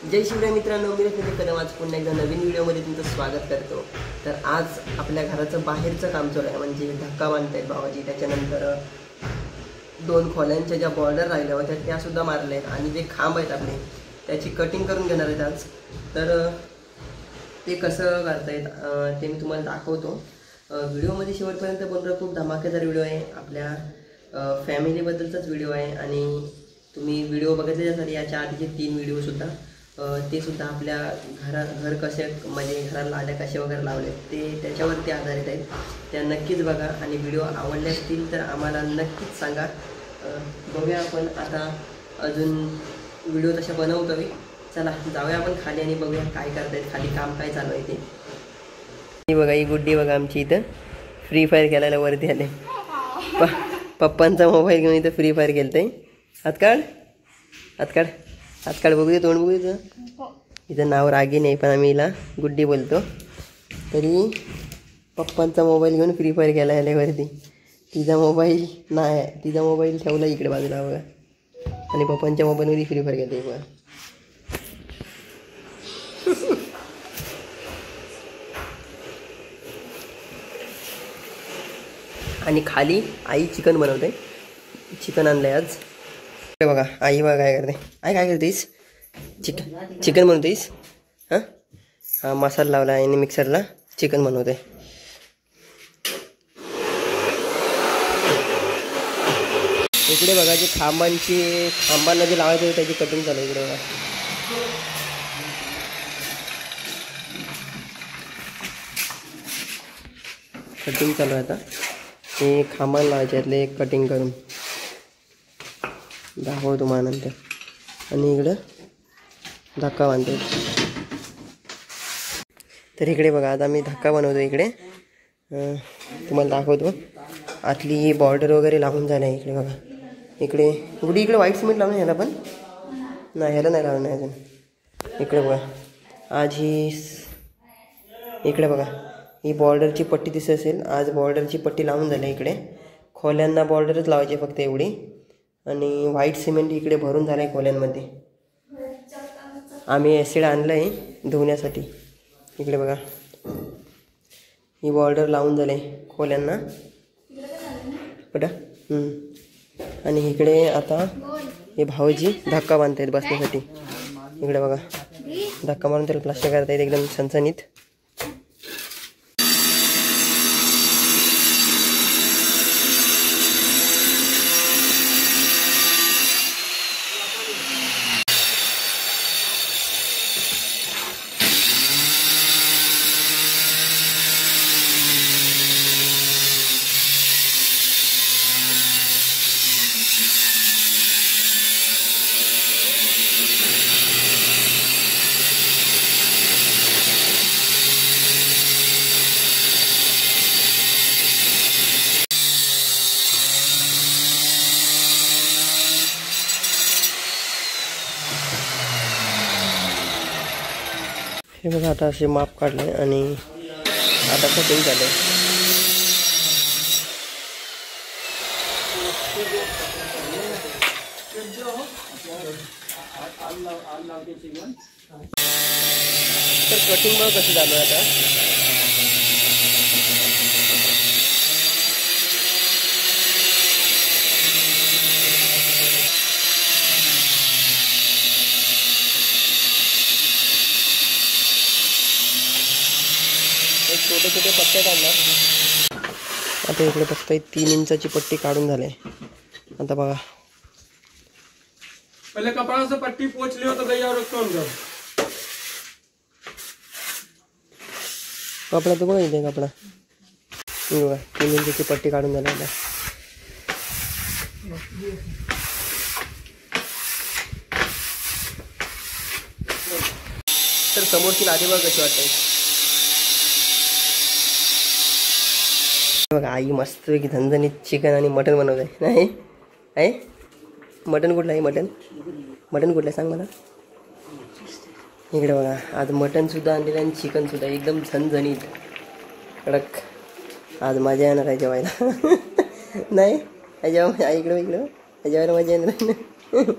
जय शिवराय मित्रांनो, मी रफिक कदम आज पुन्हा एकदा नवीन व्हिडिओमध्ये तुमचं स्वागत करतो। तर आज आपल्या घराचं बाहेरचं काम चालू आहे, म्हणजे धक्का बांधतायत भावाजी। त्याच्यानंतर 2 खोल्यांच्या ज्या बॉर्डर राहिल्या होत्या त्या सुद्धा मारल्या आहेत आणि जे खांब आहेत आपले त्याची कटिंग करून घेणार आहेत आज। तर ते कसं करतायत ते मी तुम्हाला दाखवतो। व्हिडिओमध्ये शेवटपर्यंत बनवणार। खूप धमाकेदार व्हिडिओ आहे, आपल्या फॅमिलीबद्दलचाच व्हिडिओ आहे आणि तुम्ही व्हिडिओ बघितले असाल याच्या आधीचे 3 व्हिडिओसुद्धा, ते सुद्धा आपल्या घर कसे म्हणजे घराला लाद्या कसे वगैरे लावले ते त्याच्यावरती आधारित आहेत। त्या नक्कीच बघा आणि व्हिडिओ आवडले असतील तर आम्हाला नक्कीच सांगा। बघूया आपण आता अजून व्हिडिओ तशा बनवतो मी। चला जाऊया आपण खाली आणि बघूया काय करतायत, खाली काम काय चालू आहे ते। ही बघा, ही गुड्डी बघा आमची इथं फ्री फायर खेळायला वरती आले। पप्पांचा मोबाईल घेऊन इथं फ्री फायर खेळतंय। हात काढ, हात काढ, हात काढ, बघू दे, तोंड बघू दे। इथं नाव रागी नाही पण आम्ही हिला गुड्डी बोलतो। तरी पप्पांचा मोबाईल घेऊन फ्री फायर खेळायला आल्यावरती तिचा मोबाईल नाही, तिचा मोबाईल ठेवला इकडे बाजूला बघा आणि पप्पांच्या मोबाईलमध्ये फ्री फायर खेळते बघा। आणि खाली आई चिकन बनवते, चिकन आणलंय आज। बघा आई बघा काय करते। आई काय करतेस? चिकन बनवतेस? हां हां, मसाला लावला आणि मिक्सरला चिकन बनवते। इकडे बघा जे खांबांना जे लावायचं त्याची कटिंग चालू आहे। इकडे बघा कटिंग चालू आहे आता, ते खांबांना लावायचे यातले कटिंग करून दाखवतो तुम्हाला नंतर। आणि इकडं धक्का बांधतो। तर इकडे बघा आता मी धक्का बनवतो इकडे, तुम्हाला दाखवतो। आतली बॉर्डर वगैरे लावून झालं आहे। इकडे बघा, इकडे गुडी इकडे व्हाईट सिमेंट लावून ह्याला पण नाही, ह्याला नाही लावलं नाही अजून। इकडे बघा आज इकडे बघा ही बॉर्डरची पट्टी दिसत असेल, आज बॉर्डरची पट्टी लावून झाली। इकडे खोल्यांना बॉर्डरच लावायची फक्त एवढी, आणि व्हाईट सिमेंट इकडे भरून झालं आहे खोल्यांमध्ये। आम्ही ॲसिड आणलं आहे धुवण्यासाठी। इकडे बघा ही बॉर्डर लावून झाले खोल्यांना बटा। आणि इकडे आता हे भाऊजी धक्का बांधतायत बसण्यासाठी। इकडे बघा धक्का मारून त्याला प्लास्टर करतायत एकदम सणसणीत। हे बघा आता असे माप काढले आणि आता कटिंग झालं। तर कटिंग बघ कसं झालं आता। छोटे छोटे पट्टे काढणार आता। इकडे बघताय 3 इंचाची पट्टी काढून झाले। आता बघा पहले कपड़ा से पट्टी पोंछ लियो तो गैया रखतो अंदर कपडा तो बघा इथे कपडा बघा 3 इंचाची पट्टी काढून झाली आता। तर समोरची लादी बघा कशी वाटते बघा। आई मस्त की झणझणीत चिकन आणि मटन बनवत आहे। नाही आहे मटन कुठलं आहे? मटन कुठलं आहे सांग मला। इकडे बघा आज मटनसुद्धा आणलेलं आणि चिकनसुद्धा एकदम झणझणीत कडक। आज मजा येणार आहे जेवायला। नाही जेव्हा इकडं जेवायला मजा येणार।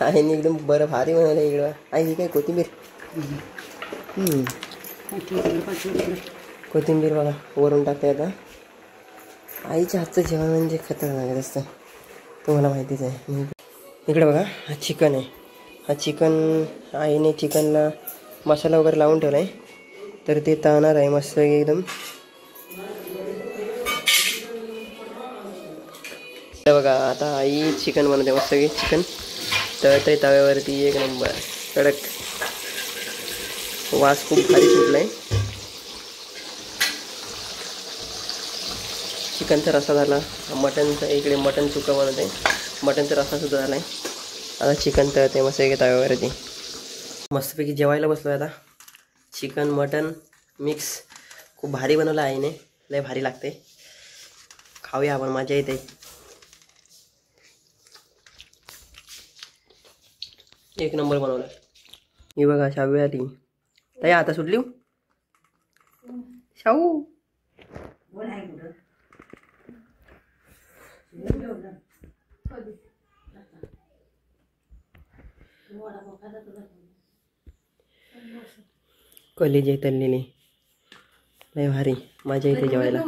आईने एकदम बरं भारी बनवलं इकडं. आई ही काय कोथिंबीर. कोथिंबीर बघा वरून टाकते आता. आईच्या हातचं जेवण म्हणजे खतरनाक असतं, तुम्हाला माहितीच आहे. इकडे बघा हा चिकन आहे. हा चिकन आईने चिकनला मसाला वगैरे लावून ठेवला आहे, तर ते तळणार आहे मस्त एकदम. बघा आता आई चिकन बनवते मस्त चिकन तळते तव्यावरती. एक नंबर कडक, वास खूप भारी सुटलाय. चिकनचा रस्सा झाला. मटनचा इकडे मटन सुका बनवते, मटनचा रस्सा सुद्धा झाला आहे. आता चिकन तळते मस्त तव्यावरती. मस्तपैकी जेवायला बसलो आता. चिकन मटन मिक्स खूप भारी बनवलं आईने, लय भारी लागते. खाऊया आपण, मजा येते. एक नंबर बनवला. ही बघा शाहू आली. ताई आता सुटली शाहू. कलेजी तळलेली लय भारी, मजा येते जेवायला.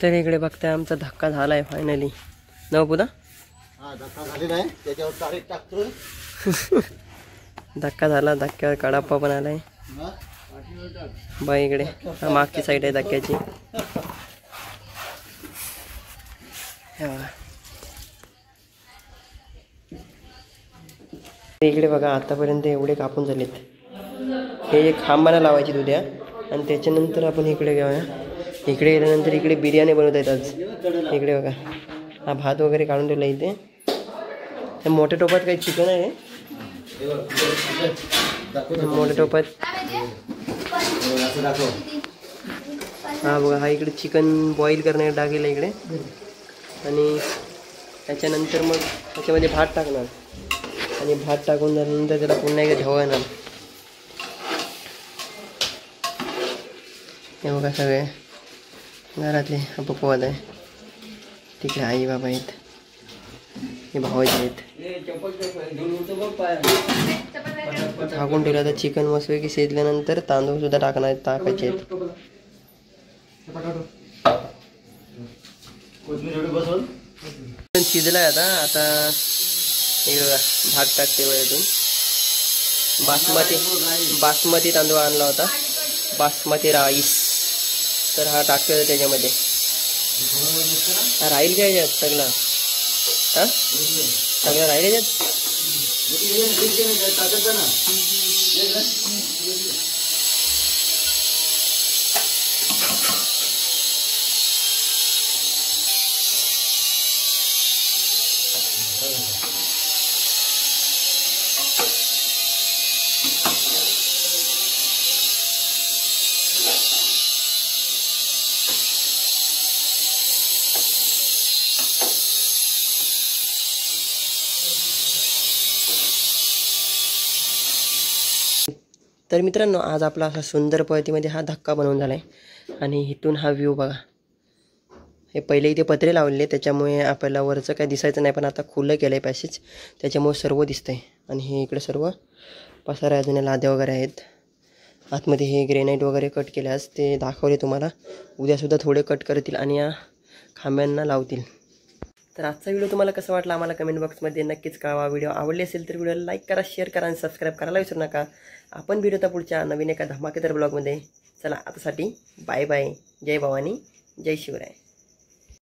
तर इकडे बघताय आमचा धक्का झालाय फायनली. नवपुदा धक्का झालेला आहे, त्याच्यावर तारीख टाकतोय. धक्का झाला, धक्क्यावर कडाप्पा पण आलाय. बाई इकडे मागची साईड आहे धक्क्याची. इकडे बघा आतापर्यंत एवढे कापून झालेत. हे एक खांबाला लावायची उद्या, आणि त्याच्यानंतर आपण इकडे घेऊया. इकडे गेल्यानंतर इकडे बिर्याणी बनवत आहेत आज. इकडे बघा हा भात वगैरे काढून ठेवला इथे. मोठ्या टोपात काही चिकन आहे. मोठ्या टोपात हा बघा, हा इकडे चिकन बॉईल करण्यात टाकेल इकडे. आणि त्याच्यानंतर मग त्याच्यामध्ये भात टाकणार, आणि भात टाकून झाल्यानंतर त्याला पुन्हा एकदा ठेवणार. हे बघा सगळे घरातले अपवाद आहे. तिकडे आई बाबा आहेत, हे भावाचे आहेत. झाकून ठेवलं तर चिकन मस्तपैकी शिजल्यानंतर तांदूळ सुद्धा टाकायचे आहेत. शिजलाय आता. आता हे बघा भात टाकते वयातून. बासमती तांदूळ आणला होता, बासमती राईस. तर हा टाकतोय त्याच्यामध्ये. राहील काय याच्यात सगळं? हा सगळं राहील याच्यात. तर मित्रांनो आज आपला असा सुंदर पद्धतीमध्ये हा धक्का बनवून झाला आहे. आणि इथून हा व्ह्यू बघा. हे पहिले इथे पत्रे लावलेले, त्याच्यामुळे आपल्याला वरचं काही दिसायचं नाही, पण आता खुलं केलं आहे पॅसेज, त्याच्यामुळे सर्व दिसतं आहे. आणि हे इकडे सर्व पसारा अजून लाद्या वगैरे आहेत. आतमध्ये हे ग्रेनाईट वगैरे कट केले, आज ते दाखवले तुम्हाला. उद्यासुद्धा थोडे कट करतील आणि या खांब्यांना लावतील. तर आजचा व्हिडिओ तुम्हाला कसं वाटला आम्हाला कमेंट बॉक्समध्ये नक्कीच कळवा. व्हिडिओ आवडले असेल तर व्हिडिओला लाईक करा, शेअर करा आणि सबस्क्राईब करायला विसरू नका. आपण भेटू आता पुढच्या नवीन एका धमाकेदार ब्लॉगमध्ये. चला आतासाठी बाय बाय. जय भवानी, जय शिवराय.